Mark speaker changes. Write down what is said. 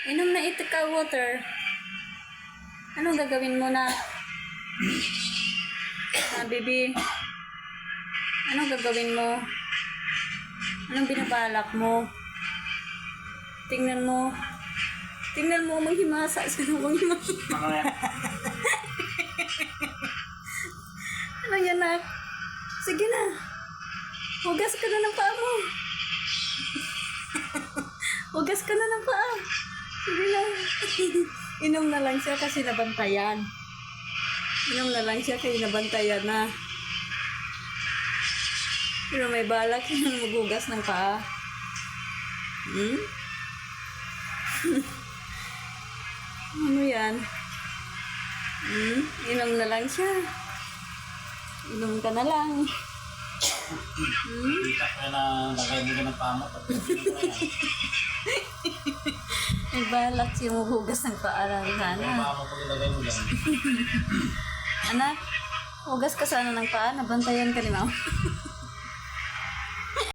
Speaker 1: Inom na ito ka water. Anong gagawin mo na? Baby. Anong gagawin mo? Anong binabalak mo? Tingnan mo. Tingnan mo, manghimasa. Sino manghimasa? Ano yan, nak? Sige na. Hugas ka na ng paa mo. Hugas ka na ng paa. Sige na. Inom na lang siya kasi nabantayan. Inom na lang siya kasi nabantayan na. Pero may balak yung maghugas ng paa. Ano yan? Inom na lang siya. Inom ka na lang.
Speaker 2: Kita ko na lagay mo ng pamot.
Speaker 1: May balak siya maghugas ng paa lang sana.
Speaker 2: Pamot pag ilagay mo dyan.
Speaker 1: Anak, hugas ka sana ng paa. Nabantayan ka ni mama.